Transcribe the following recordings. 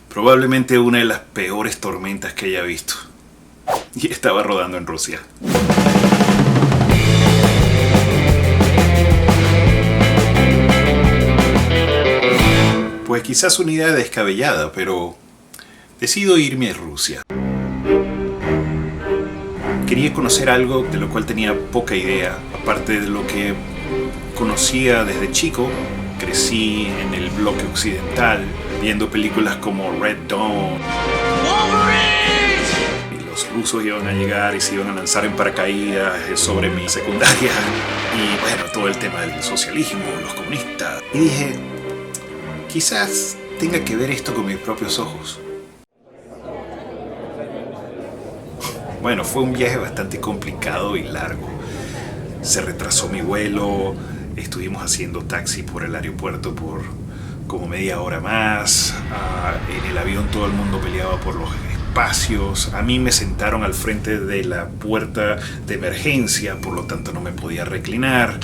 Probablemente una de las peores tormentas que haya visto. Y estaba rodando en Rusia. Pues quizás una idea descabellada, pero decido irme a Rusia. Quería conocer algo de lo cual tenía poca idea, aparte de lo que conocía desde chico. Crecí en el bloque occidental, viendo películas como Red Dawn. Y los rusos iban a llegar y se iban a lanzar en paracaídas sobre mi secundaria. Y bueno, todo el tema del socialismo, los comunistas. Y dije, quizás tenga que ver esto con mis propios ojos. Bueno, fue un viaje bastante complicado y largo. Se retrasó mi vuelo, estuvimos haciendo taxi por el aeropuerto por como media hora más. En el avión todo el mundo peleaba por los espacios. A mí me sentaron al frente de la puerta de emergencia, por lo tanto no me podía reclinar.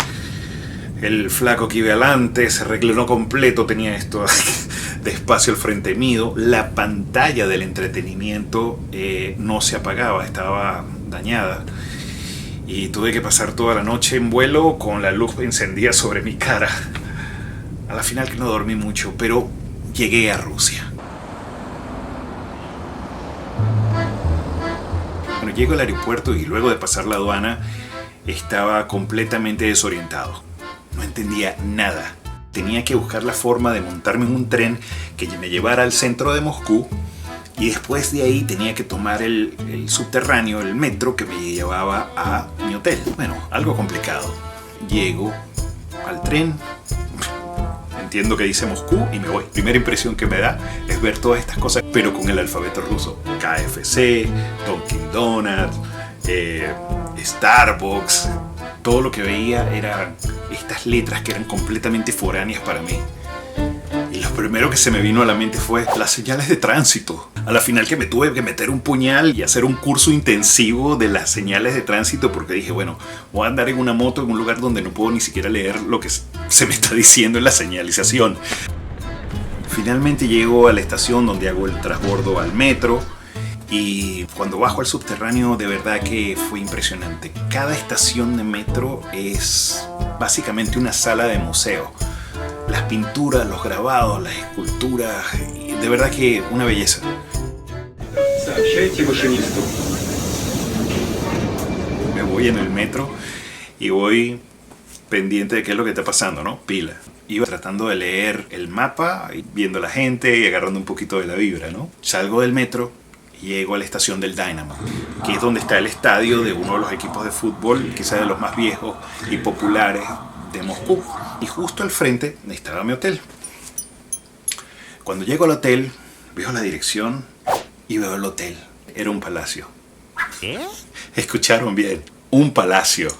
El flaco que iba adelante se reclinó completo, tenía esto de espacio al frente mío. La pantalla del entretenimiento no se apagaba, estaba dañada. Y tuve que pasar toda la noche en vuelo con la luz encendida sobre mi cara. A la final que no dormí mucho, pero llegué a Rusia. Bueno, llego al aeropuerto y luego de pasar la aduana estaba completamente desorientado. No entendía nada. Tenía que buscar la forma de montarme en un tren que me llevara al centro de Moscú y después de ahí tenía que tomar el subterráneo, el metro que me llevaba a mi hotel. Bueno, algo complicado. Llego al tren, entiendo que dice Moscú y me voy. Primera impresión que me da es ver todas estas cosas, pero con el alfabeto ruso. KFC, Dunkin' Donuts, Starbucks. Todo lo que veía eran estas letras que eran completamente foráneas para mí. Y lo primero que se me vino a la mente fue las señales de tránsito. A la final que me tuve que meter un puñal y hacer un curso intensivo de las señales de tránsito porque dije, bueno, voy a andar en una moto en un lugar donde no puedo ni siquiera leer lo que se me está diciendo en la señalización. Finalmente llego a la estación donde hago el transbordo al metro. Y cuando bajo al subterráneo, de verdad que fue impresionante. Cada estación de metro es básicamente una sala de museo. Las pinturas, los grabados, las esculturas, de verdad que una belleza. Me voy en el metro y voy pendiente de qué es lo que está pasando, ¿no? Pila. Iba tratando de leer el mapa, viendo a la gente y agarrando un poquito de la vibra, ¿no? Salgo del metro. Llego a la estación del Dynamo, que es donde está el estadio de uno de los equipos de fútbol, quizás de los más viejos y populares de Moscú. Y justo al frente estaba mi hotel. Cuando llego al hotel, veo la dirección y veo el hotel. Era un palacio. ¿Qué? Escucharon bien, un palacio.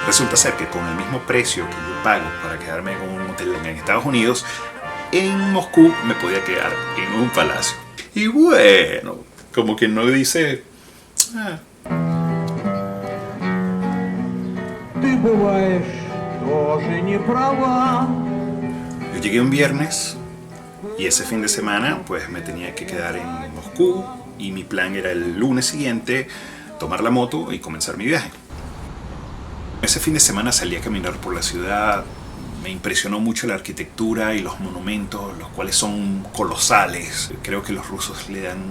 Resulta ser que con el mismo precio que yo pago para quedarme en un hotel en Estados Unidos, en Moscú me podía quedar en un palacio. Y bueno, como que no dice... Yo llegué un viernes y ese fin de semana pues me tenía que quedar en Moscú y mi plan era el lunes siguiente tomar la moto y comenzar mi viaje. Ese fin de semana salí a caminar por la ciudad, me impresionó mucho la arquitectura y los monumentos, los cuales son colosales. Creo que los rusos le dan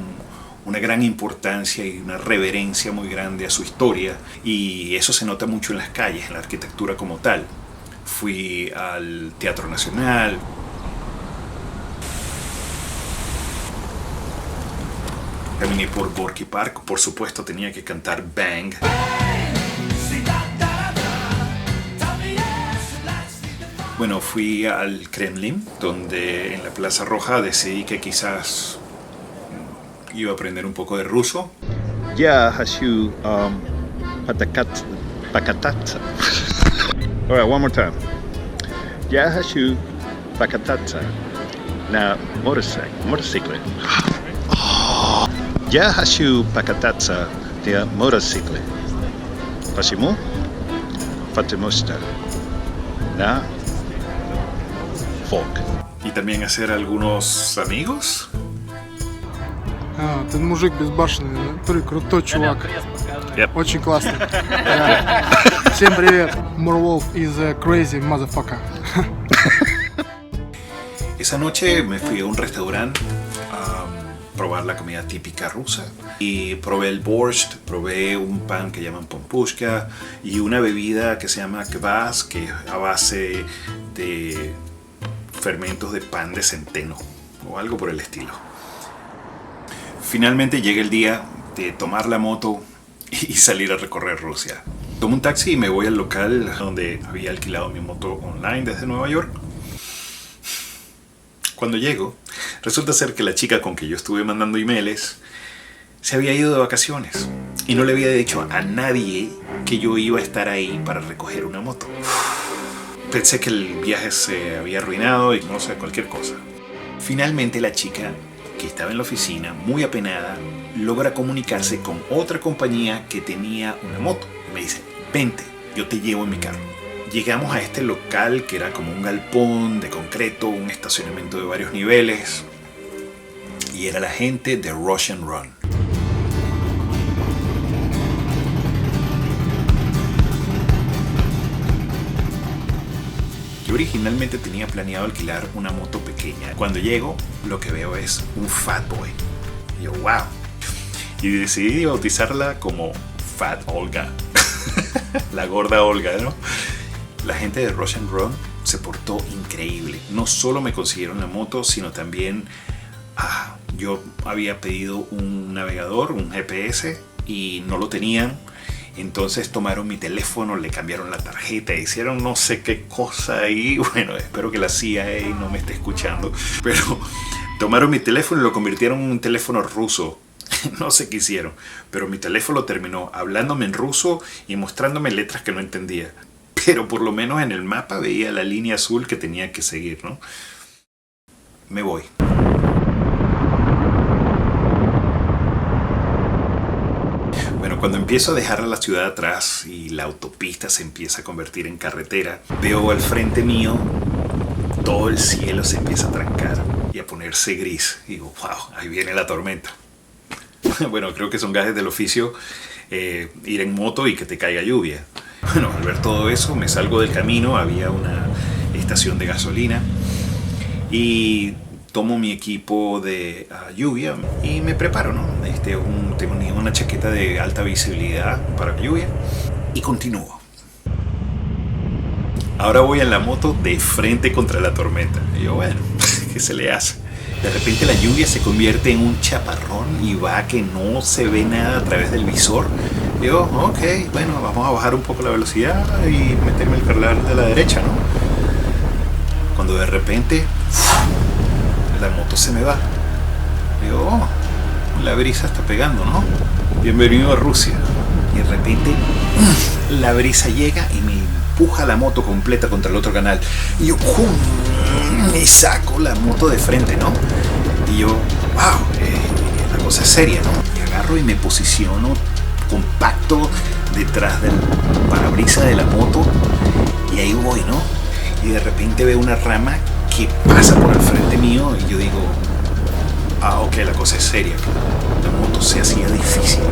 una gran importancia y una reverencia muy grande a su historia y eso se nota mucho en las calles, en la arquitectura como tal. Fui al Teatro Nacional, caminé por Gorky Park, por supuesto tenía que cantar Bang. Bueno, fui al Kremlin, donde en la Plaza Roja decidí que quizás iba a aprender un poco de ruso. Ya hashu pakatatsa. All right, one more time. Ya hashu pakatatsa na motorcycle. Я хочу покататься на мотоцикле. Почему? Fatimusta. Na Folk. Y también hacer algunos amigos. Ты мужик безбашенный, ты крутой чувак. Yep. Очень классный. Да. Всем привет. Murwolf is a crazy motherfucker. Esa noche me fui a un restaurante a probar la comida típica rusa y probé el borscht, probé un pan que llaman pompushka y una bebida que se llama kvass, que es a base de fermentos de pan de centeno o algo por el estilo. Finalmente llega el día de tomar la moto y salir a recorrer Rusia. Tomo un taxi y me voy al local donde había alquilado mi moto online desde Nueva York. Cuando llego, resulta ser que la chica con que yo estuve mandando emails se había ido de vacaciones y no le había dicho a nadie que yo iba a estar ahí para recoger una moto. Pensé que el viaje se había arruinado y no sé, cualquier cosa. Finalmente la chica, que estaba en la oficina, muy apenada, logra comunicarse con otra compañía que tenía una moto. Me dice, vente, yo te llevo en mi carro. Llegamos a este local que era como un galpón de concreto, un estacionamiento de varios niveles, y era la gente de Russian Run. Yo originalmente tenía planeado alquilar una moto pequeña. Cuando llego, lo que veo es un Fat Boy. Y yo, wow. Y decidí bautizarla como Fat Olga. La gorda Olga, ¿no? La gente de Russian Run se portó increíble. No solo me consiguieron la moto, sino también yo había pedido un navegador, un GPS, y no lo tenían. Entonces tomaron mi teléfono, le cambiaron la tarjeta, hicieron no sé qué cosa ahí. Bueno, espero que la CIA no me esté escuchando. Pero tomaron mi teléfono y lo convirtieron en un teléfono ruso. No sé qué hicieron, pero mi teléfono terminó hablándome en ruso y mostrándome letras que no entendía. Pero por lo menos en el mapa veía la línea azul que tenía que seguir, ¿no? Me voy. Bueno, cuando empiezo a dejar la ciudad atrás y la autopista se empieza a convertir en carretera, veo al frente mío todo el cielo se empieza a trancar y a ponerse gris. Y digo, wow, ahí viene la tormenta. Bueno, creo que son gajes del oficio ir en moto y que te caiga lluvia. Bueno, al ver todo eso me salgo del camino, había una estación de gasolina y tomo mi equipo de lluvia y me preparo, ¿no? Tengo una chaqueta de alta visibilidad para lluvia y continúo. Ahora voy en la moto de frente contra la tormenta. Y yo, bueno, ¿qué se le hace? De repente la lluvia se convierte en un chaparrón y va que no se ve nada a través del visor. Digo, ok, bueno, vamos a bajar un poco la velocidad y meterme el cargador de la derecha, ¿no? Cuando de repente la moto se me va. Digo, la brisa está pegando, ¿no? Bienvenido a Rusia. Y de repente la brisa llega y me empuja la moto completa contra el otro canal. Y yo, ¡pum! Y saco la moto de frente, ¿no? Y yo, wow, la cosa es seria, ¿no? Y agarro y me posiciono compacto detrás del parabrisas de la moto y ahí voy, ¿no? Y de repente veo una rama que pasa por el frente mío y yo digo, ok, la cosa es seria. La moto se hacía difícil.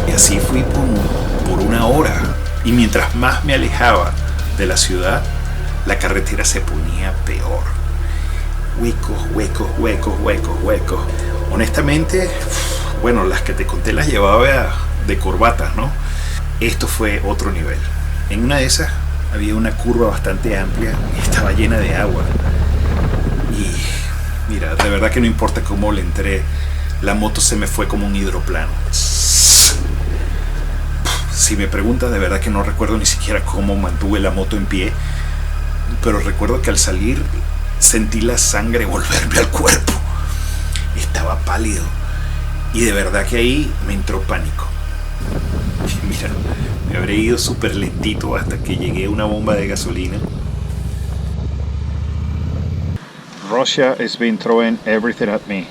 Y así fui por una hora. Y mientras más me alejaba de la ciudad, la carretera se ponía peor. Huecos. Honestamente, bueno, las que te conté las llevaba de corbatas, ¿no? Esto fue otro nivel. En una de esas había una curva bastante amplia y estaba llena de agua. Y mira, de verdad que no importa cómo le entré, la moto se me fue como un hidroplano. Si me preguntas, de verdad que no recuerdo ni siquiera cómo mantuve la moto en pie, pero recuerdo que al salir sentí la sangre volverme al cuerpo. Estaba pálido y de verdad que ahí me entró pánico. Mira, me habré ido súper lentito hasta que llegué a una bomba de gasolina. Russia has been throwing everything at me.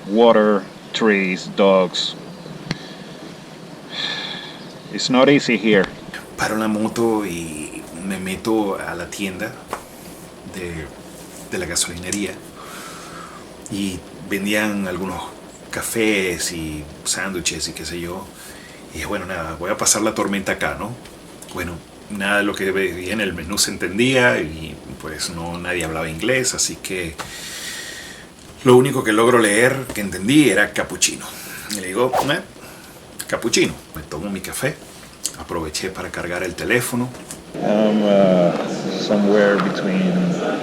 Water, trees, dogs. It's not easy here. Paro la moto y me meto a la tienda de la gasolinería y vendían algunos cafés y sándwiches y qué sé yo. Y dije, bueno, nada, voy a pasar la tormenta acá, ¿no? Bueno, nada de lo que veía en el menú se entendía y pues no, nadie hablaba inglés, así que lo único que logro leer, que entendí, era cappuccino. Y le digo, cappuccino. Me tomo mi café, aproveché para cargar el teléfono. I'm somewhere between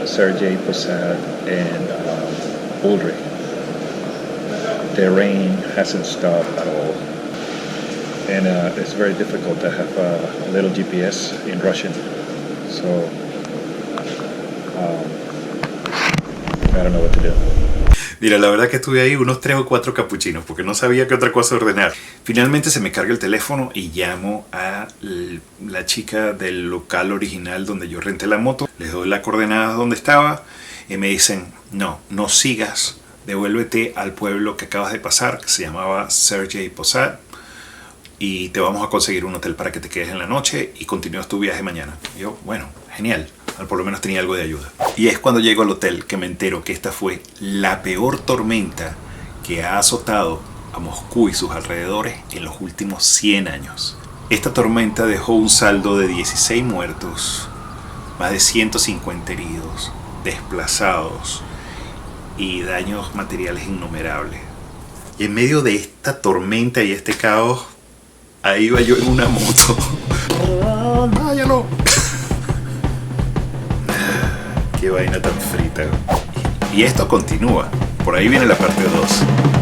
Sergei Posad and Ulrich. The rain hasn't stopped at all. And it's very difficult to have a little GPS in Russian. So I don't know what to do. Mira, la verdad que estuve ahí unos 3 o 4 capuchinos porque no sabía qué otra cosa ordenar. Finalmente se me carga el teléfono y llamo a la chica del local original donde yo renté la moto. Les doy las coordenadas donde estaba y me dicen, no sigas, devuélvete al pueblo que acabas de pasar, que se llamaba Sergei Posad, y te vamos a conseguir un hotel para que te quedes en la noche y continúas tu viaje mañana. Y yo, bueno, genial. Por lo menos tenía algo de ayuda. Y es cuando llego al hotel que me entero que esta fue la peor tormenta que ha azotado a Moscú y sus alrededores en los últimos 100 años. Esta tormenta dejó un saldo de 16 muertos, más de 150 heridos, desplazados y daños materiales innumerables. Y en medio de esta tormenta y este caos, ahí iba yo en una moto. ¡Váyalo! Qué vaina tan frita. Y esto continúa. Por ahí viene la parte 2.